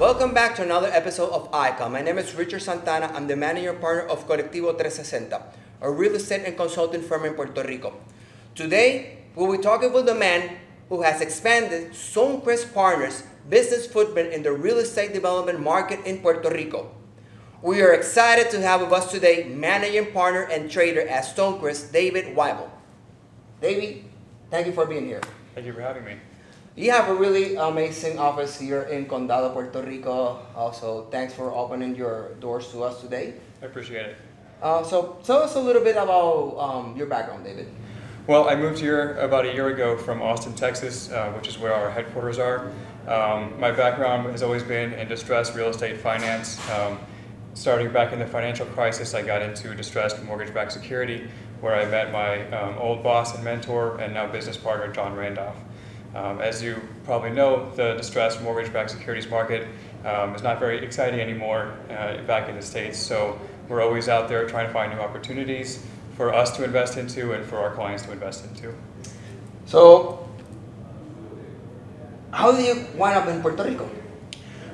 Welcome back to another episode of ICON. My name is Richard Santana. I'm the managing partner of Colectivo 360, a real estate and consulting firm in Puerto Rico. Today, we'll be talking with the man who has expanded Stonecrest Partners' business footprint in the real estate development market in Puerto Rico. We are excited to have with us today managing partner and trader at Stonecrest, David Weibel. David, thank you for being here. Thank you for having me. You have a really amazing office here in Condado, Puerto Rico. Also, thanks for opening your doors to us today. I appreciate it. So tell us a little bit about your background, David. Well, I moved here about a year ago from Austin, Texas, which is where our headquarters are. My background has always been in distressed real estate finance. Starting back in the financial crisis, I got into distressed mortgage-backed security, where I met my old boss and mentor and now business partner, John Randolph. As you probably know, the distressed mortgage-backed securities market is not very exciting anymore back in the States, so we're always out there trying to find new opportunities for us to invest into and for our clients to invest into. So, how did you wind up in Puerto Rico?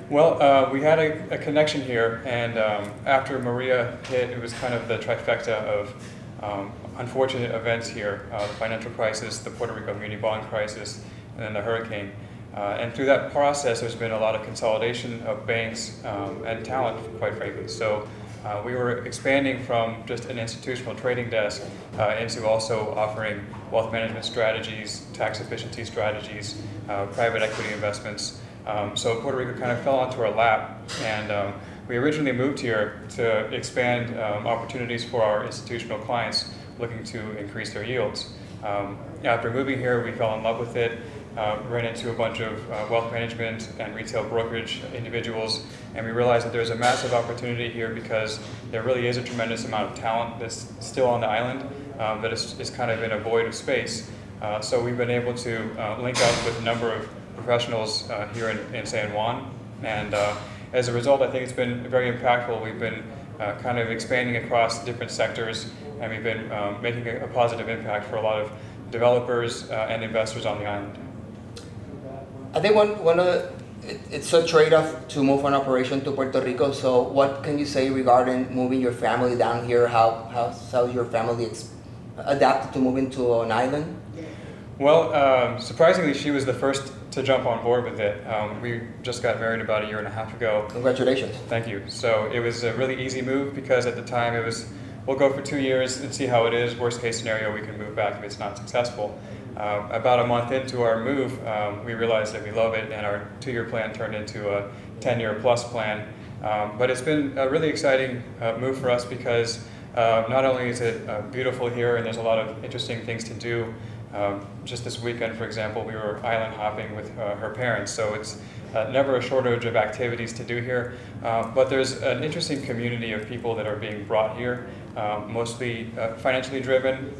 Well, we had a connection here, and after Maria hit, it was kind of the trifecta of unfortunate events here, the financial crisis, the Puerto Rico muni bond crisis, and then the hurricane. And through that process, there's been a lot of consolidation of banks and talent, quite frankly. So we were expanding from just an institutional trading desk into also offering wealth management strategies, tax efficiency strategies, private equity investments. So Puerto Rico kind of fell onto our lap, and we originally moved here to expand opportunities for our institutional clients looking to increase their yields. After moving here, we fell in love with it, ran into a bunch of wealth management and retail brokerage individuals, and we realized that there's a massive opportunity here because there really is a tremendous amount of talent that's still on the island that is kind of in a void of space. So we've been able to link up with a number of professionals here in San Juan, and as a result, I think it's been very impactful. We've been kind of expanding across different sectors, and we've been making a positive impact for a lot of developers and investors on the island. I think it's a trade-off to move an operation to Puerto Rico. So what can you say regarding moving your family down here? How's your family adapted to moving to an island? Well, surprisingly, she was the first to jump on board with it. We just got married about a year and a half ago. Congratulations. Thank you. So it was a really easy move because at the time it was, we'll go for 2 years and see how it is. Worst case scenario, we can move back if it's not successful. About a month into our move, we realized that we love it, and our 2-year plan turned into a 10-year plus plan. But it's been a really exciting move for us because not only is it beautiful here and there's a lot of interesting things to do. Just this weekend, for example, we were island hopping with her parents, so it's never a shortage of activities to do here. But there's an interesting community of people that are being brought here, mostly financially driven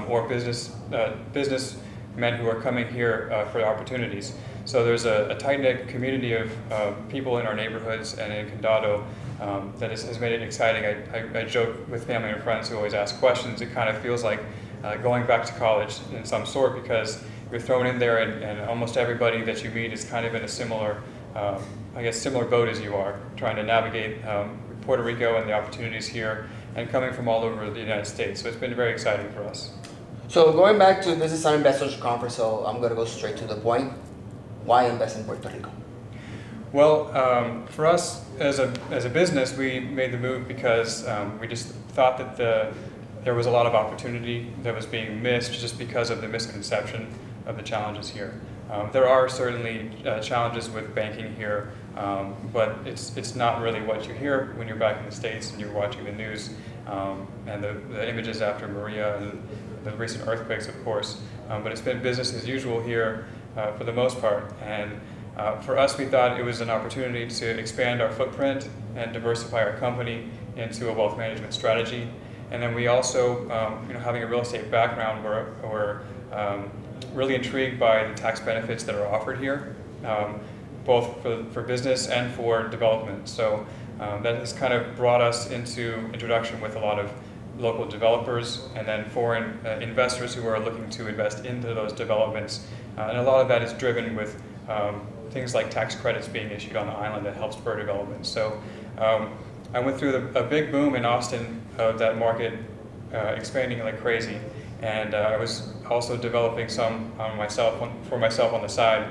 or businessmen who are coming here for opportunities. So there's a tight-knit community of people in our neighborhoods and in Condado that has made it exciting. I joke with family and friends who always ask questions. It kind of feels like going back to college in some sort because you're thrown in there and almost everybody that you meet is kind of in a similar, similar boat as you are, trying to navigate Puerto Rico and the opportunities here and coming from all over the United States. So it's been very exciting for us. So going back to Business and Investors Conference, so I'm going to go straight to the point. Why invest in Puerto Rico? Well, for us as a business, we made the move because we just thought that there was a lot of opportunity that was being missed just because of the misconception of the challenges here. There are certainly challenges with banking here, but it's not really what you hear when you're back in the States and you're watching the news and the images after Maria and the recent earthquakes, of course. But it's been business as usual here for the most part. And for us, we thought it was an opportunity to expand our footprint and diversify our company into a wealth management strategy. And then we also, having a real estate background, we're really intrigued by the tax benefits that are offered here, both for business and for development. So that has kind of brought us into introduction with a lot of local developers and then foreign investors who are looking to invest into those developments. And a lot of that is driven with things like tax credits being issued on the island that help spur development. So I went through a big boom in Austin of that market expanding like crazy, and I was also developing some for myself on the side,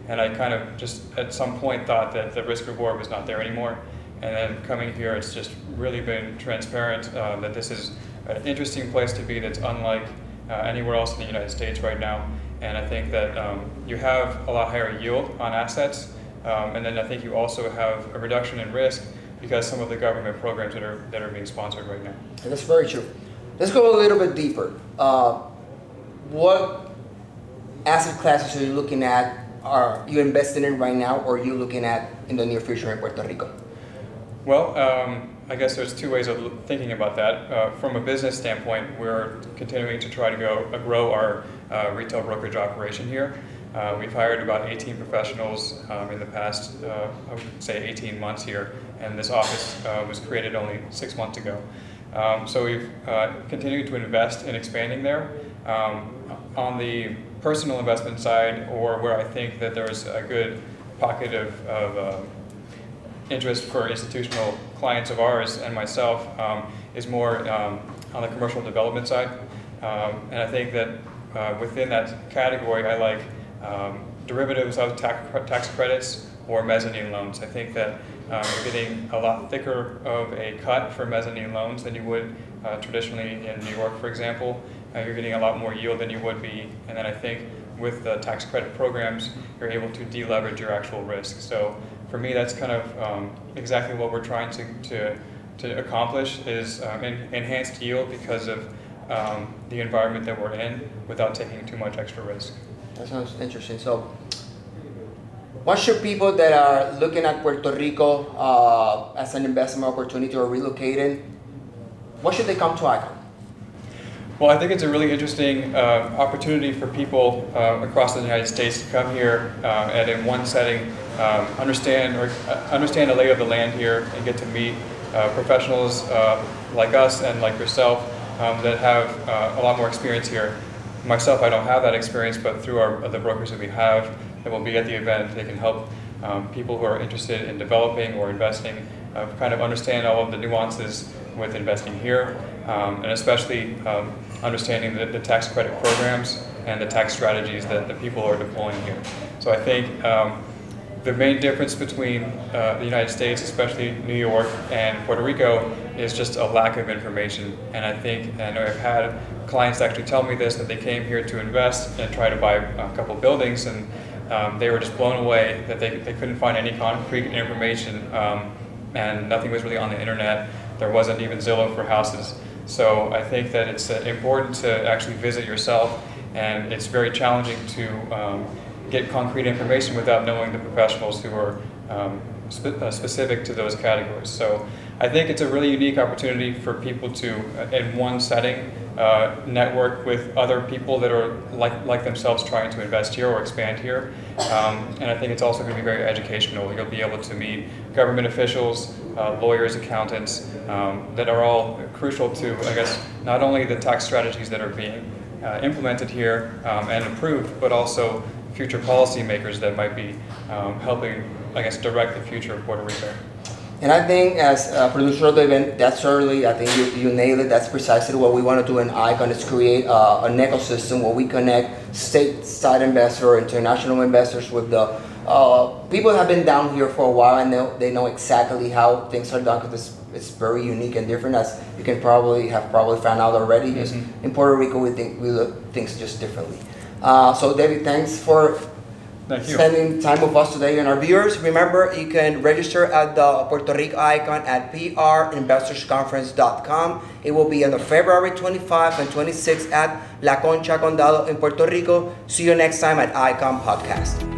and I kind of just at some point thought that the risk reward was not there anymore. And then coming here, it's just really been transparent that this is an interesting place to be that's unlike anywhere else in the United States right now. And I think that you have a lot higher yield on assets, and then I think you also have a reduction in risk because some of the government programs that are being sponsored right now. And that's very true. Let's go a little bit deeper. What asset classes are you looking at? Are you investing in right now, or are you looking at in the near future in Puerto Rico? Well, I guess there's two ways of thinking about that. From a business standpoint, we're continuing to try to grow our retail brokerage operation here. We've hired about 18 professionals in the past, I would say 18 months here, and this office was created only 6 months ago. So we've continued to invest in expanding there. On the personal investment side, or where I think that there's a good pocket of interest for institutional clients of ours and myself, is more on the commercial development side. And I think that within that category, I like derivatives of tax credits or mezzanine loans. I think that you're getting a lot thicker of a cut for mezzanine loans than you would traditionally in New York, for example. You're getting a lot more yield than you would be. And then I think with the tax credit programs, you're able to deleverage your actual risk. So for me, that's kind of exactly what we're trying to accomplish, is enhanced yield because of the environment that we're in without taking too much extra risk. That sounds interesting. So what should people that are looking at Puerto Rico as an investment opportunity or relocating, what should they come to ICON? Well, I think it's a really interesting opportunity for people across the United States to come here and in one setting understand the lay of the land here and get to meet professionals like us and like yourself that have a lot more experience here. Myself, I don't have that experience, but through the brokers that we have that will be at the event, they can help people who are interested in developing or investing kind of understand all of the nuances with investing here, and especially understanding the tax credit programs and the tax strategies that the people are deploying here. So I think the main difference between the United States, especially New York and Puerto Rico, is just a lack of information. And I know I've had clients actually tell me this, that they came here to invest and try to buy a couple buildings, and they were just blown away that they couldn't find any concrete information, and nothing was really on the internet. There wasn't even Zillow for houses. So I think that it's important to actually visit yourself, and it's very challenging to get concrete information without knowing the professionals who are specific to those categories. So I think it's a really unique opportunity for people to, in one setting, network with other people that are like themselves trying to invest here or expand here. And I think it's also going to be very educational. You'll be able to meet government officials, lawyers, accountants, that are all crucial to, I guess, not only the tax strategies that are being implemented here and approved, but also future policymakers that might be helping, I guess, direct the future of Puerto Rico. And I think as a producer of the event, that's certainly, I think you nailed it. That's precisely what we want to do in ICON, is create an ecosystem where we connect stateside investors, international investors with the people that have been down here for a while, and they know exactly how things are done, because it's very unique and different, as you can probably found out already. Just in Puerto Rico, we look things just differently. So David, thanks for spending time with us today. And our viewers, remember, you can register at the Puerto Rico ICON at prinvestorsconference.com. It will be on February 25 and 26 at La Concha Condado in Puerto Rico. See you next time at ICON Podcast.